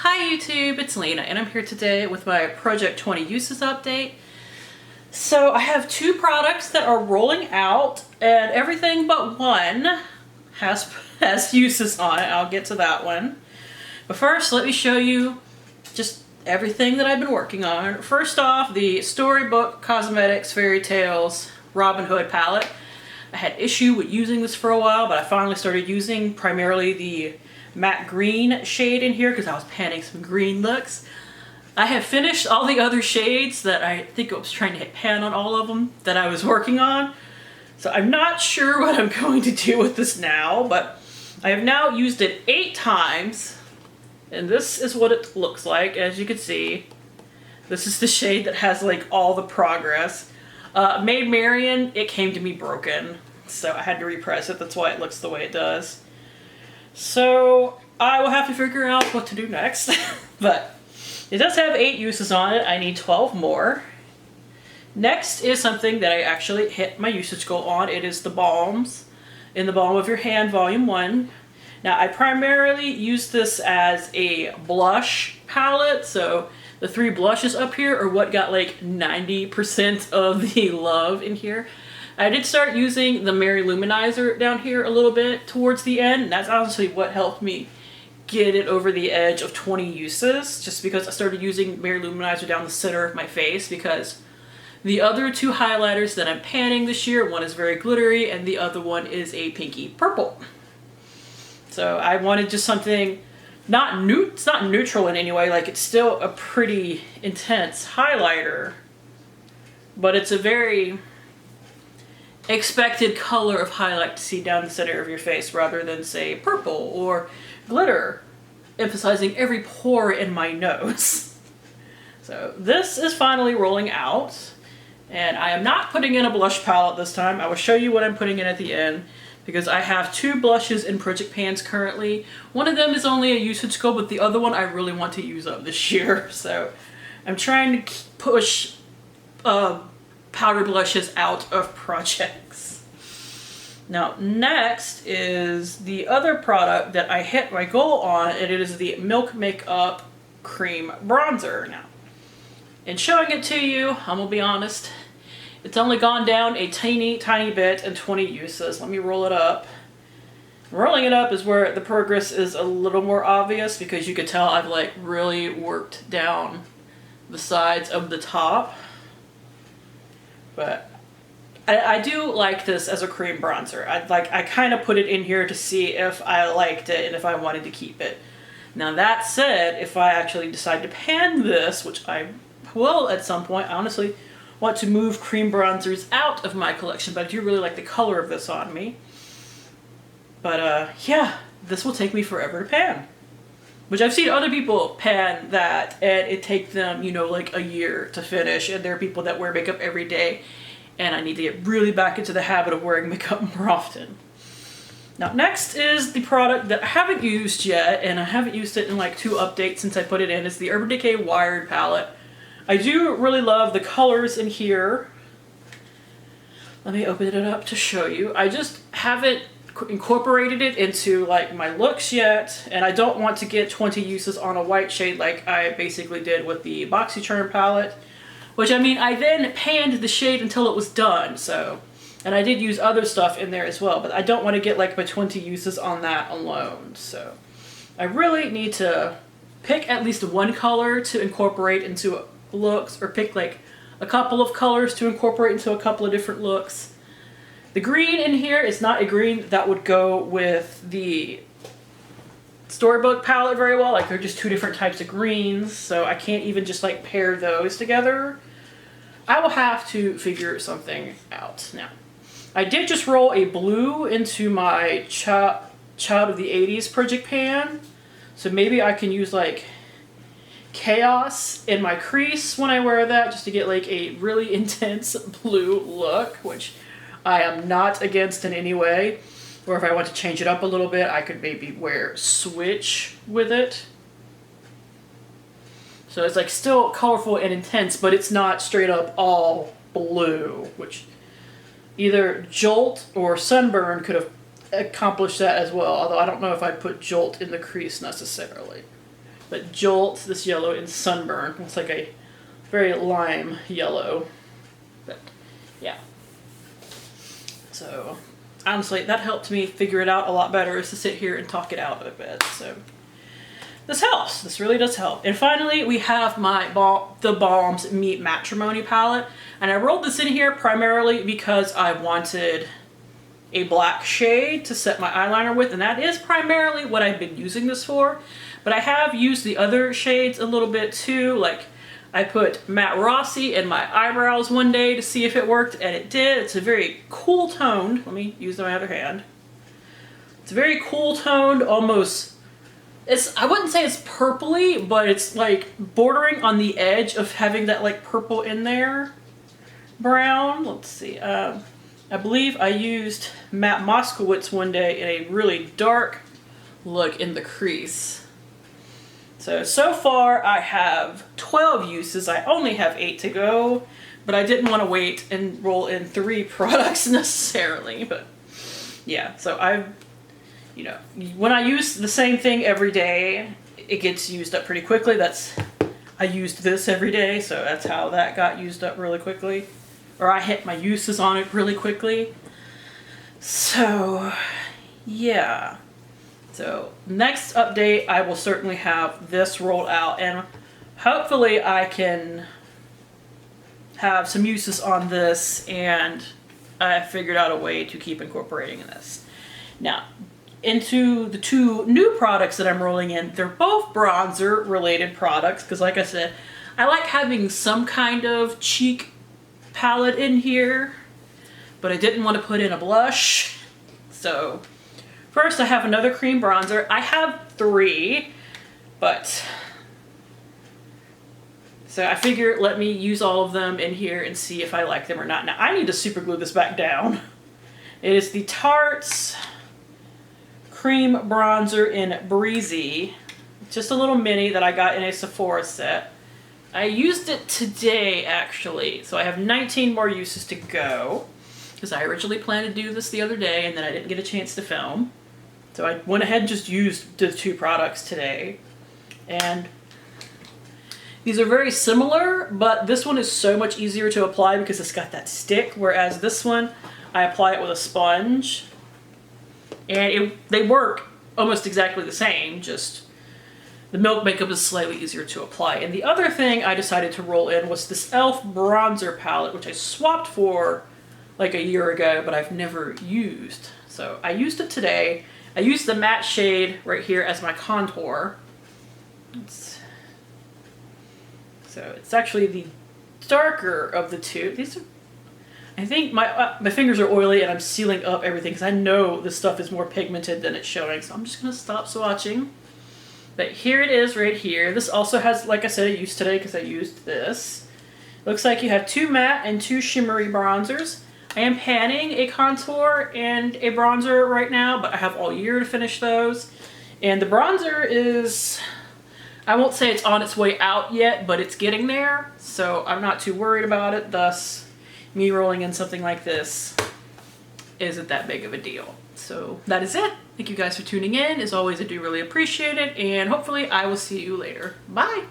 Hi YouTube, it's Lena and I'm here today with my Project 20 uses update. So I have two products that are rolling out and everything but one has uses on it. I'll get to that one. But first let me show you just everything that I've been working on. First off, the Storybook Cosmetics Fairy Tales Robin Hood palette. I had issue with using this for a while, but I finally started using primarily the matte green shade in here because I was panning some green looks. I have finished all the other shades that I think I was trying to hit pan on all of them that I was working on. So I'm not sure what I'm going to do with this now, but I have now used it 8 times. And this is what it looks like. As you can see, this is the shade that has like all the progress. Maid Marian, it came to me broken, so I had to repress it. That's why it looks the way it does. So I will have to figure out what to do next. But it does have 8 uses on it. I need 12 more. Next is something that I actually hit my usage goal on. It is the balms in the Balm of Your Hand Volume 1. Now I primarily use this as a blush palette, so the 3 blushes up here are what got like 90% of the love in here. I did start using the Mary Luminizer down here a little bit towards the end, and that's honestly what helped me get it over the edge of 20 uses, just because I started using Mary Luminizer down the center of my face, because the other 2 highlighters that I'm panning this year, one is very glittery and the other one is a pinky purple. So I wanted just something it's not neutral in any way, like it's still a pretty intense highlighter, but it's a very expected color of highlight to see down the center of your face rather than say purple or glitter, emphasizing every pore in my nose. So this is finally rolling out, and I am not putting in a blush palette this time. I will show you what I'm putting in at the end, because I have 2 blushes in project pans currently. One of them is only a usage goal, but the other one I really want to use up this year. So I'm trying to push powder blushes out of projects. Now next is the other product that I hit my goal on, and it is the Milk Makeup Cream Bronzer. Now, in showing it to you, I'm gonna be honest, it's only gone down a tiny bit in 20 uses. Let me roll it up. Rolling it up is where the progress is a little more obvious, because you can tell I've like really worked down the sides of the top. But I do like this as a cream bronzer. I kind of put it in here to see if I liked it and if I wanted to keep it. Now that said, if I actually decide to pan this, which I will at some point, I honestly want to move cream bronzers out of my collection, but I do really like the color of this on me. But yeah, this will take me forever to pan. Which I've seen other people pan that and it takes them, you know, like a year to finish, and there are people that wear makeup every day, and I need to get really back into the habit of wearing makeup more often. Now next is the product that I haven't used yet, and I haven't used it in like 2 updates since I put it in. It's the Urban Decay Wired palette. I do really love the colors in here. Let me open it up to show you. I just haven't incorporated it into like my looks yet, and I don't want to get 20 uses on a white shade like I basically did with the BoxyCharm palette, which I mean I then panned the shade until it was done, so, and I did use other stuff in there as well, but I don't want to get like my 20 uses on that alone. So I really need to pick at least one color to incorporate into looks, or pick like a couple of colors to incorporate into a couple of different looks. The green in here is not a green that would go with the Storybook palette very well. Like, they're just 2 different types of greens, so I can't even just like pair those together. I will have to figure something out. Now, I did just roll a blue into my Child of the 80s project pan, so maybe I can use like Chaos in my crease when I wear that, just to get like a really intense blue look, which I am not against in any way. Or if I want to change it up a little bit, I could maybe wear Switch with it. So it's like still colorful and intense, but it's not straight up all blue, which either Jolt or Sunburn could have accomplished that as well, although I don't know if I'd put Jolt in the crease necessarily. But Jolt, this yellow, and Sunburn. It's like a very lime yellow. But yeah. So honestly, that helped me figure it out a lot better, is to sit here and talk it out a bit. So this helps. This really does help. And finally, we have my The Balms Meet Matrimony palette. And I rolled this in here primarily because I wanted a black shade to set my eyeliner with, and that is primarily what I've been using this for. But I have used the other shades a little bit too. Like, I put Matte Rossi in my eyebrows one day to see if it worked, and it did. It's a very cool toned, let me use my other hand. It's a very cool toned, almost, I wouldn't say it's purpley, but it's like bordering on the edge of having that like purple in there. Brown, let's see. I believe I used Matte Moskowitz one day in a really dark look in the crease. So far I have 12 uses. I only have 8 to go, but I didn't want to wait and roll in 3 products necessarily. But yeah, so when I use the same thing every day, it gets used up pretty quickly. I used this every day, so that's how that got used up really quickly. Or I hit my uses on it really quickly. So yeah. So next update, I will certainly have this rolled out, and hopefully I can have some uses on this, and I figured out a way to keep incorporating this. Now, into the 2 new products that I'm rolling in, they're both bronzer related products, because like I said, I like having some kind of cheek palette in here, but I didn't want to put in a blush. So first I have another cream bronzer. I have 3, but so I figure let me use all of them in here and see if I like them or not. Now I need to super glue this back down. It is the Tarte's cream bronzer in Breezy. Just a little mini that I got in a Sephora set. I used it today, actually, so I have 19 more uses to go, because I originally planned to do this the other day, and then I didn't get a chance to film. So I went ahead and just used the 2 products today. And these are very similar, but this one is so much easier to apply because it's got that stick, whereas this one, I apply it with a sponge. And they work almost exactly the same, just the Milk makeup is slightly easier to apply. And the other thing I decided to roll in was this e.l.f. bronzer palette, which I swapped for like a year ago, but I've never used. So I used it today. I used the matte shade right here as my contour. So it's actually the darker of the 2. These are, I think my fingers are oily and I'm sealing up everything because I know this stuff is more pigmented than it's showing. So I'm just gonna stop swatching. But here it is right here. This also has, like I said, I used today because I used this. Looks like you have 2 matte and 2 shimmery bronzers. I am panning a contour and a bronzer right now, but I have all year to finish those. And the bronzer is, I won't say it's on its way out yet, but it's getting there. So I'm not too worried about it. Thus, me rolling in something like this isn't that big of a deal. So that is it. Thank you guys for tuning in. As always, I do really appreciate it, and hopefully I will see you later. Bye!